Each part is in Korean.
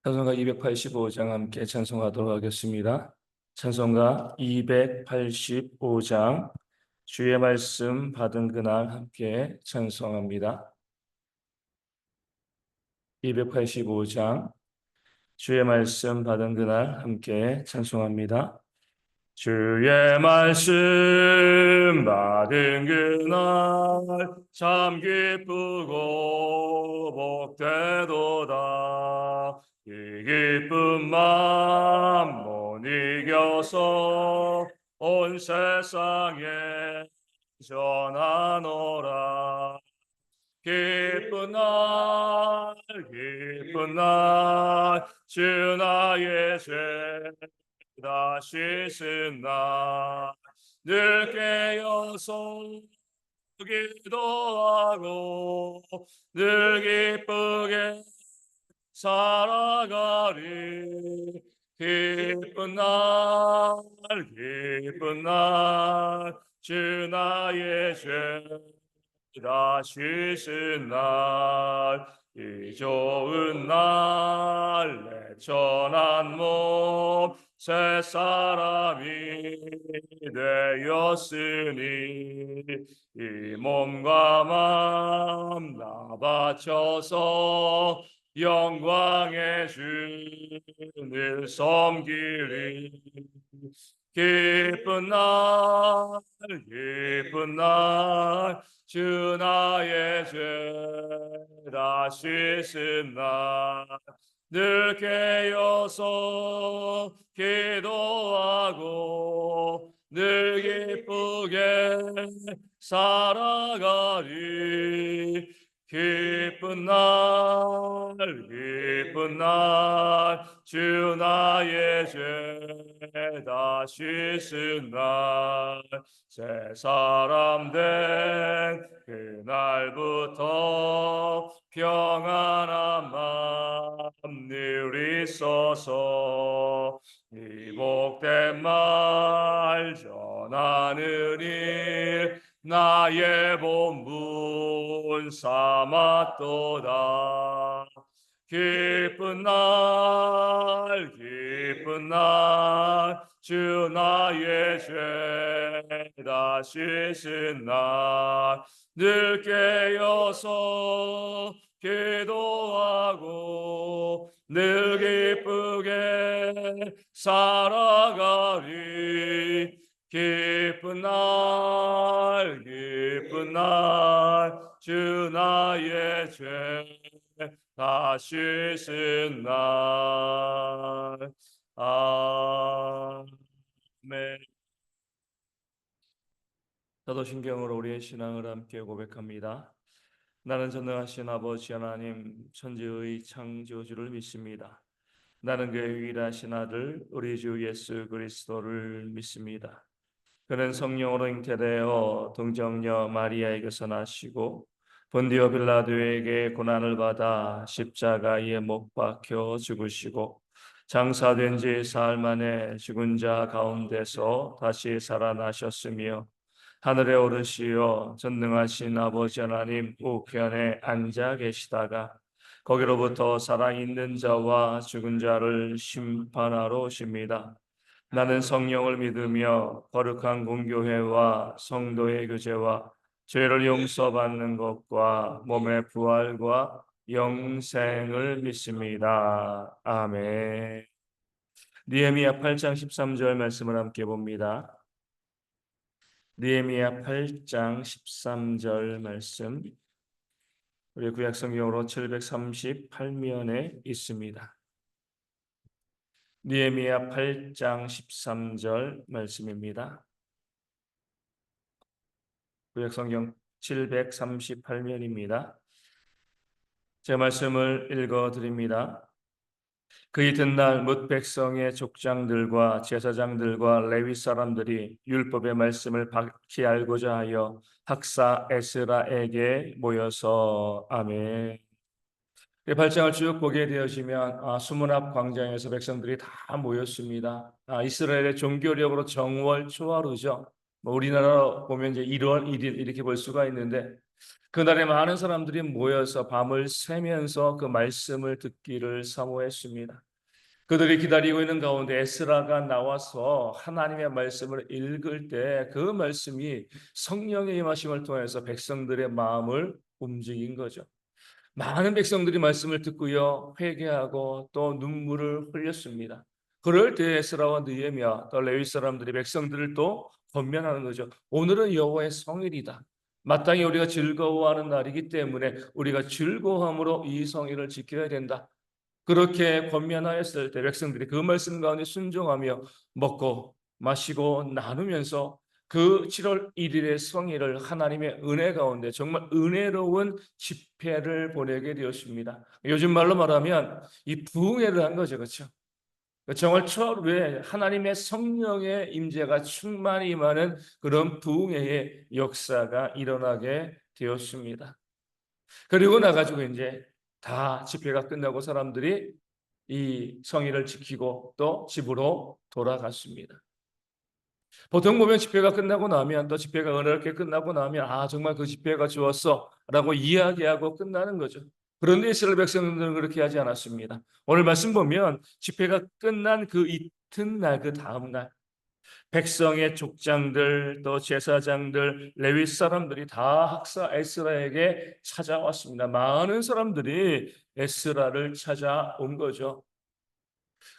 찬송가 285장 함께 찬송하도록 하겠습니다. 찬송가 285장 주의 말씀 받은 그날 함께 찬송합니다. 285장 주의 말씀 받은 그날 함께 찬송합니다. 주의 말씀 받은 그날 참 기쁘고 복되도다. 이 기쁜 맘 못 이겨서 온 세상에 전하노라. 기쁜 날, 주 나의 죄 다시 쓴 날, 늘 깨어서 기도하고 늘 기쁘게 살아가리. 기쁜 날, 주 나의 죄 다시 쓴 날, 이 좋은 날, 내 천한 몸 새 사람이 되었으니 이 몸과 마음 나 바쳐서 영광의 주를 섬기리. 기쁜 날, 주 나의 죄 다시 쓴 날, 늘 깨어서 기도하고 늘 기쁘게 살아가리. 기쁜 날, 주 나의 죄 다시 쓴 날, 새 사람 된 그날부터 평안한 마음 늘 있어서 이 복된 말 전하는 일 나의 본분 삼았도다. 기쁜 날, 주 나의 죄 다시 쓴 날, 늘 깨어서 기도하고 늘 기쁘게 살아가리. 기쁜 날, 주 나의 죄 다시 쓴 날. 아멘. 사도신경으로 우리의 신앙을 함께 고백합니다. 나는 전능하신 아버지 하나님 천지의 창조주를 믿습니다. 나는 그의 유일하신 아들 우리 주 예수 그리스도를 믿습니다. 그는 성령으로 잉태되어 동정녀 마리아에게서 나시고 본디오 빌라도에게 고난을 받아 십자가에 못 박혀 죽으시고 장사된 지 사흘 만에 죽은 자 가운데서 다시 살아나셨으며 하늘에 오르시어 전능하신 아버지 하나님 우편에 앉아 계시다가 거기로부터 살아있는 자와 죽은 자를 심판하러 오십니다. 나는 성령을 믿으며 거룩한 공교회와 성도의 교제와 죄를 용서받는 것과 몸의 부활과 영생을 믿습니다. 아멘. 느헤미야 8장 13절 말씀을 함께 봅니다. 느헤미야 8장 13절 말씀, 우리 구약 성경으로 738면에 있습니다. 느헤미야 8장 13절 말씀입니다. 구약 성경 738면입니다. 제 말씀을 읽어 드립니다. 그 이튿날 뭇 백성의 족장들과 제사장들과 레위 사람들이 율법의 말씀을 박히 알고자 하여 학사 에스라에게 모여서 아멘. 8장을 쭉 보게 되어지면 수문 앞 광장에서 백성들이 다 모였습니다. 이스라엘의 종교력으로 정월 초하루죠. 우리나라 보면 이제 1월 1일 이렇게 볼 수가 있는데 그날에 많은 사람들이 모여서 밤을 새면서 그 말씀을 듣기를 사모했습니다. 그들이 기다리고 있는 가운데 에스라가 나와서 하나님의 말씀을 읽을 때 그 말씀이 성령의 임하심을 통해서 백성들의 마음을 움직인 거죠. 많은 백성들이 말씀을 듣고요, 회개하고 또 눈물을 흘렸습니다. 그럴 때 에스라와 느헤미야 또 레위 사람들이 백성들을 또 권면하는 거죠. 오늘은 여호와의 성일이다. 마땅히 우리가 즐거워하는 날이기 때문에 우리가 즐거움으로 이 성일을 지켜야 된다. 그렇게 권면하였을 때 백성들이 그 말씀 가운데 순종하며 먹고 마시고 나누면서 그 7월 1일의 성일을 하나님의 은혜 가운데 정말 은혜로운 집회를 보내게 되었습니다. 요즘 말로 말하면 이 부흥회를 한 거죠. 그렇죠? 정월 초하루에 하나님의 성령의 임재가 충만히 임하는 그런 부흥회의 역사가 일어나게 되었습니다. 그리고 나가지고 이제 다 집회가 끝나고 사람들이 이 성의를 지키고 또 집으로 돌아갔습니다. 보통 보면 집회가 끝나고 나면 또 집회가 은혜롭게 끝나고 나면 아 정말 그 집회가 좋았어라고 이야기하고 끝나는 거죠. 그런데 이스라엘 백성들은 그렇게 하지 않았습니다. 오늘 말씀 보면 집회가 끝난 그 이튿날 그 다음 날 백성의 족장들 또 제사장들 레위 사람들이 다 학사 에스라에게 찾아왔습니다. 많은 사람들이 에스라를 찾아온 거죠.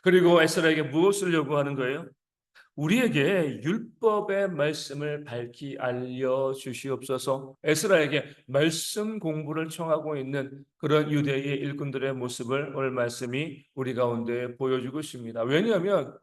그리고 에스라에게 무엇을 요구하는 거예요? 우리에게 율법의 말씀을 밝히 알려 주시옵소서. 에스라에게 말씀 공부를 청하고 있는 그런 유대의 일꾼들의 모습을 오늘 말씀이 우리 가운데 보여주고 있습니다. 왜냐하면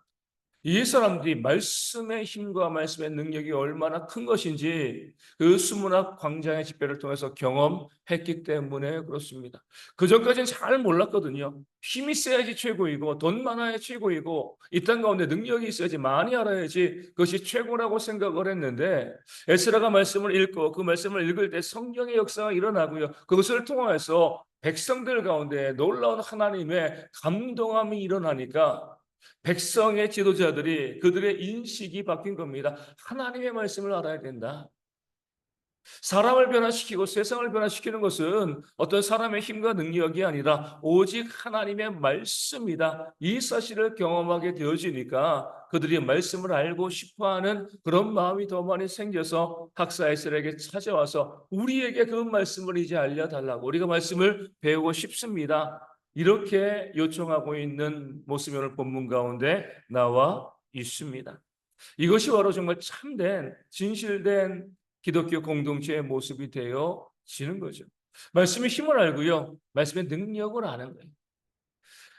이 사람들이 말씀의 힘과 말씀의 능력이 얼마나 큰 것인지 그 수문학 광장의 집회를 통해서 경험했기 때문에 그렇습니다. 그전까지는 잘 몰랐거든요. 힘이 세야지 최고이고 돈 많아야 최고이고 이 땅 가운데 능력이 있어야지 많이 알아야지 그것이 최고라고 생각을 했는데 에스라가 말씀을 읽고 그 말씀을 읽을 때 성령의 역사가 일어나고요. 그것을 통해서 백성들 가운데 놀라운 하나님의 감동함이 일어나니까 백성의 지도자들이 그들의 인식이 바뀐 겁니다. 하나님의 말씀을 알아야 된다. 사람을 변화시키고 세상을 변화시키는 것은 어떤 사람의 힘과 능력이 아니라 오직 하나님의 말씀이다. 이 사실을 경험하게 되어지니까 그들이 말씀을 알고 싶어하는 그런 마음이 더 많이 생겨서 학사 에스라에게 찾아와서 우리에게 그 말씀을 이제 알려달라고 우리가 말씀을 배우고 싶습니다. 이렇게 요청하고 있는 모습이 오늘 본문 가운데 나와 있습니다. 이것이 바로 정말 참된 진실된 기독교 공동체의 모습이 되어지는 거죠. 말씀의 힘을 알고요. 말씀의 능력을 아는 거예요.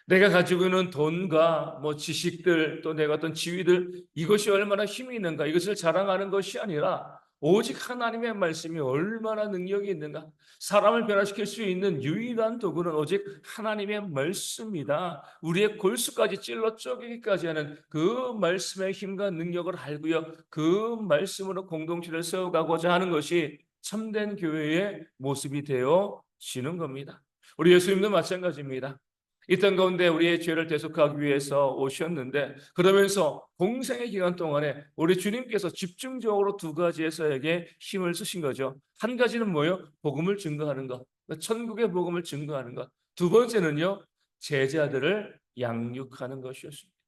내가 가지고 있는 돈과 뭐 지식들 또 내가 어떤 지위들 이것이 얼마나 힘이 있는가 이것을 자랑하는 것이 아니라 오직 하나님의 말씀이 얼마나 능력이 있는가 사람을 변화시킬 수 있는 유일한 도구는 오직 하나님의 말씀이다. 우리의 골수까지 찔러 쪼개기까지 하는 그 말씀의 힘과 능력을 알고요. 그 말씀으로 공동체를 세워가고자 하는 것이 참된 교회의 모습이 되어지는 겁니다. 우리 예수님도 마찬가지입니다. 이 땅 가운데 우리의 죄를 대속하기 위해서 오셨는데 그러면서 공생의 기간 동안에 우리 주님께서 집중적으로 두 가지에서에게 힘을 쓰신 거죠. 한 가지는 뭐예요? 복음을 증거하는 것. 천국의 복음을 증거하는 것. 두 번째는요. 제자들을 양육하는 것이었습니다.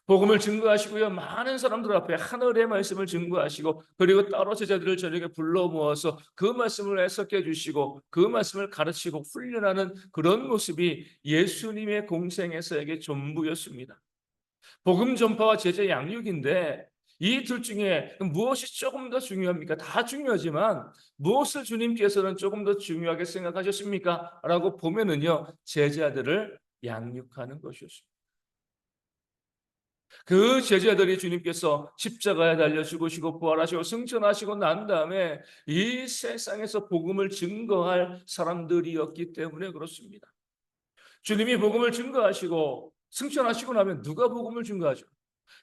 복음을 증거하시고요. 많은 사람들 앞에 하늘의 말씀을 증거하시고 그리고 따로 제자들을 저녁에 불러 모아서 그 말씀을 해석해 주시고 그 말씀을 가르치고 훈련하는 그런 모습이 예수님의 공생애서에게 전부였습니다. 복음 전파와 제자 양육인데 이 둘 중에 무엇이 조금 더 중요합니까? 다 중요하지만 무엇을 주님께서는 조금 더 중요하게 생각하셨습니까? 라고 보면은요. 제자들을 양육하는 것이었습니다. 그 제자들이 주님께서 십자가에 달려 죽으시고 부활하시고 승천하시고 난 다음에 이 세상에서 복음을 증거할 사람들이었기 때문에 그렇습니다. 주님이 복음을 증거하시고 승천하시고 나면 누가 복음을 증거하죠?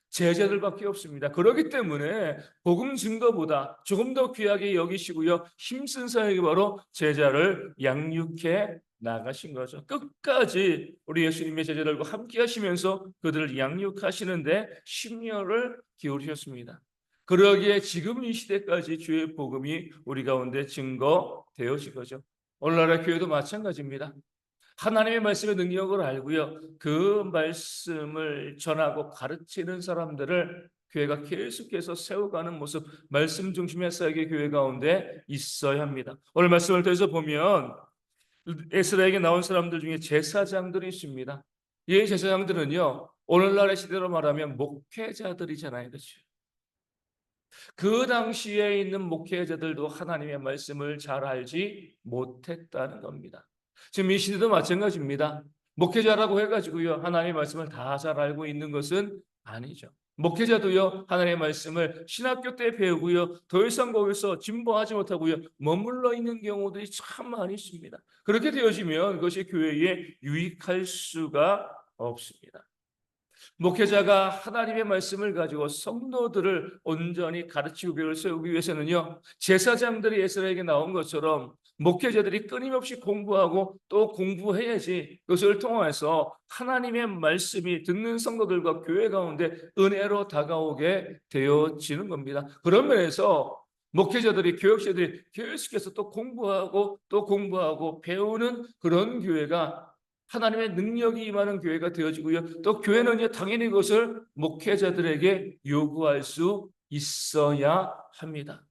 제자들밖에 없습니다. 그렇기 때문에 복음 증거보다 조금 더 귀하게 여기시고요. 힘쓴 사역이 바로 제자를 양육해 나가신 거죠. 끝까지 우리 예수님의 제자들과 함께 하시면서 그들을 양육하시는데 심려를 기울이셨습니다. 그러기에 지금 이 시대까지 주의 복음이 우리 가운데 증거되어진 거죠. 오늘날의 교회도 마찬가지입니다. 하나님의 말씀의 능력을 알고요, 그 말씀을 전하고 가르치는 사람들을 교회가 계속해서 세워가는 모습, 말씀 중심의 사역의 교회 가운데 있어야 합니다. 오늘 말씀을 통해서 보면 에스라에게 나온 사람들 중에 제사장들이 있습니다. 이 제사장들은요, 오늘날의 시대로 말하면 목회자들이잖아요, 그렇죠? 그 당시에 있는 목회자들도 하나님의 말씀을 잘 알지 못했다는 겁니다. 지금 이 시대도 마찬가지입니다. 목회자라고 해가지고요, 하나님의 말씀을 다 잘 알고 있는 것은 아니죠. 목회자도요, 하나님의 말씀을 신학교 때 배우고요, 더 이상 거기서 진보하지 못하고요, 머물러 있는 경우들이 참 많이 있습니다. 그렇게 되어지면 그것이 교회에 유익할 수가 없습니다. 목회자가 하나님의 말씀을 가지고 성도들을 온전히 가르치고 교회를 세우기 위해서는요, 제사장들이 에스라에게 나온 것처럼 목회자들이 끊임없이 공부하고 또 공부해야지 그것을 통해서 하나님의 말씀이 듣는 성도들과 교회 가운데 은혜로 다가오게 되어지는 겁니다. 그런 면에서 목회자들이, 교역자들이 계속해서 또 공부하고 배우는 그런 교회가 하나님의 능력이 임하는 교회가 되어지고요, 또 교회는 당연히 그것을 목회자들에게 요구할 수 있어야 합니다.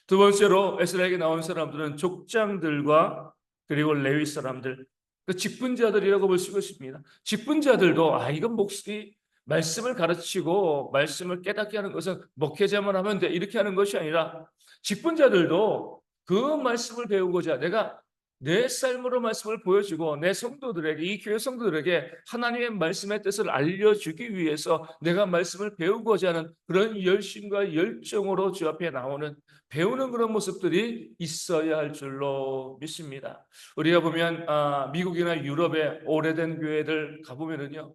두 번째로 에스라에게 나온 사람들은 족장들과 그리고 레위 사람들, 그 직분자들이라고 볼 수가 있습니다. 직분자들도 이건 목사이 말씀을 가르치고 말씀을 깨닫게 하는 것은 목회자만 하면 돼, 이렇게 하는 것이 아니라 직분자들도 그 말씀을 배우고자 내가 내 삶으로 말씀을 보여주고 내 성도들에게, 이 교회 성도들에게 하나님의 말씀의 뜻을 알려주기 위해서 내가 말씀을 배우고자 하는 그런 열심과 열정으로 주 앞에 나오는, 배우는 그런 모습들이 있어야 할 줄로 믿습니다. 우리가 보면 미국이나 유럽의 오래된 교회들 가보면은요,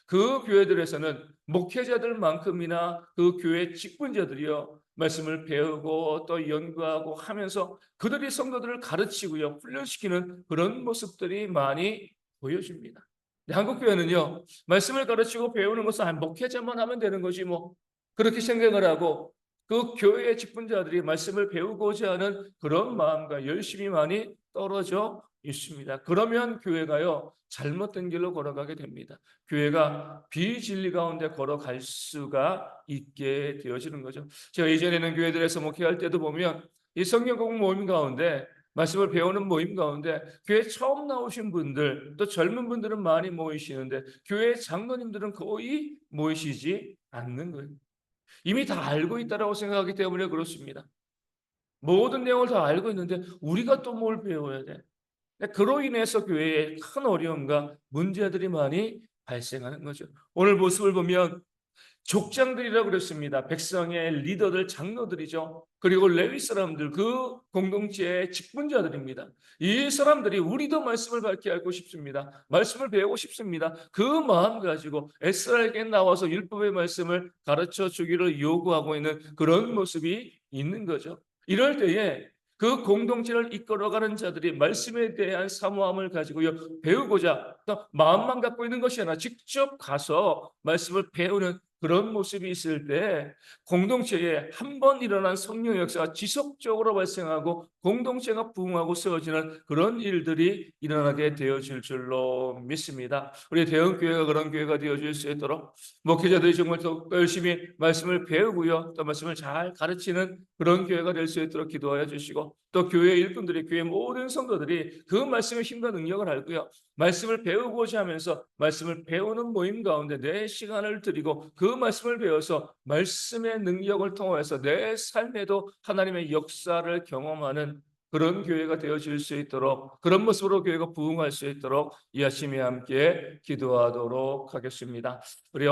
그 교회들에서는 목회자들만큼이나 그 교회 직분자들이요, 말씀을 배우고 또 연구하고 하면서 그들이 성도들을 가르치고요, 훈련시키는 그런 모습들이 많이 보여집니다. 한국 교회는요, 말씀을 가르치고 배우는 것은 목회자만 하면 되는 것이 뭐, 그렇게 생각을 하고 그 교회의 직분자들이 말씀을 배우고자 하는 그런 마음과 열심이 많이 떨어져 있습니다. 그러면 교회가요, 잘못된 길로 걸어가게 됩니다. 교회가 비진리 가운데 걸어갈 수가 있게 되어지는 거죠. 제가 이전에는 교회들에서 목회할 때도 보면 이 성경 공부 모임 가운데, 말씀을 배우는 모임 가운데 교회 처음 나오신 분들, 또 젊은 분들은 많이 모이시는데 교회 장로님들은 거의 모이시지 않는 거예요. 이미 다 알고 있다라고 생각하기 때문에 그렇습니다. 모든 내용을 다 알고 있는데 우리가 또 뭘 배워야 돼? 그로 인해서 교회에 큰 어려움과 문제들이 많이 발생하는 거죠. 오늘 모습을 보면 족장들이라고 그랬습니다. 백성의 리더들, 장로들이죠. 그리고 레위 사람들, 그 공동체의 직분자들입니다. 이 사람들이 우리도 말씀을 밝게 알고 싶습니다. 말씀을 배우고 싶습니다. 그 마음 가지고 에스라에게 나와서 율법의 말씀을 가르쳐 주기를 요구하고 있는 그런 모습이 있는 거죠. 이럴 때에 그 공동체를 이끌어가는 자들이 말씀에 대한 사모함을 가지고요, 배우고자 또 마음만 갖고 있는 것이 아니라 직접 가서 말씀을 배우는 그런 모습이 있을 때 공동체에 한 번 일어난 성령 역사가 지속적으로 발생하고 공동체가 부흥하고 세워지는 그런 일들이 일어나게 되어질 줄로 믿습니다. 우리 대형교회가 그런 교회가 되어질 수 있도록 목회자들이 정말 더 열심히 말씀을 배우고요, 또 말씀을 잘 가르치는 그런 교회가 될 수 있도록 기도하여 주시고, 또 교회 일꾼들이, 교회 모든 성도들이 그 말씀의 힘과 능력을 알고요, 말씀을 배우고자 하면서 말씀을 배우는 모임 가운데 내 시간을 드리고 그 말씀을 배워서 말씀의 능력을 통해서 내 삶에도 하나님의 역사를 경험하는 그런 교회가 되어질 수 있도록, 그런 모습으로 교회가 부흥할 수 있도록 이 아침에 함께 기도하도록 하겠습니다. 우리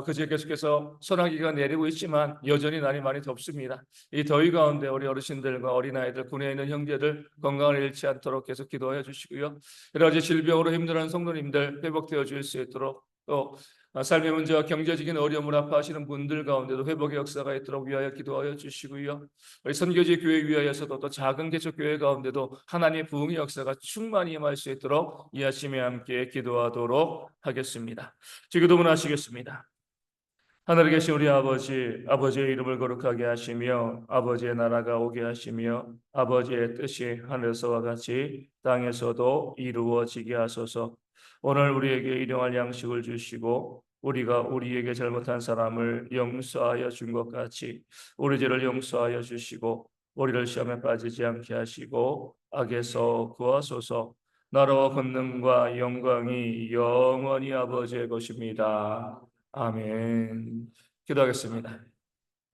그제 계속해서 소나기가 내리고 있지만 여전히 날이 많이 덥습니다. 이 더위 가운데 우리 어르신들과 어린아이들, 군에 있는 형제들 건강을 잃지 않도록 계속 기도해 주시고요, 여러 가지 질병으로 힘들어하는 성도님들 회복되어 줄 수 있도록, 또 삶의 문제와 경제적인 어려움을 아파하시는 분들 가운데도 회복의 역사가 있도록 위하여 기도하여 주시고요, 우리 선교지 교회 위하여서도 또 작은 개척 교회 가운데도 하나님의 부흥의 역사가 충만히 임할 수 있도록 이 아침에 함께 기도하도록 하겠습니다. 기도문 하시겠습니다. 하늘에 계신 우리 아버지, 아버지의 이름을 거룩하게 하시며 아버지의 나라가 오게 하시며 아버지의 뜻이 하늘에서와 같이 땅에서도 이루어지게 하소서. 오늘 우리에게 일용할 양식을 주시고 우리가 우리에게 잘못한 사람을 용서하여 준 것 같이 우리 죄를 용서하여 주시고 우리를 시험에 빠지지 않게 하시고 악에서 구하소서. 나라와 권능과 영광이 영원히 아버지의 것입니다. 아멘. 기도하겠습니다.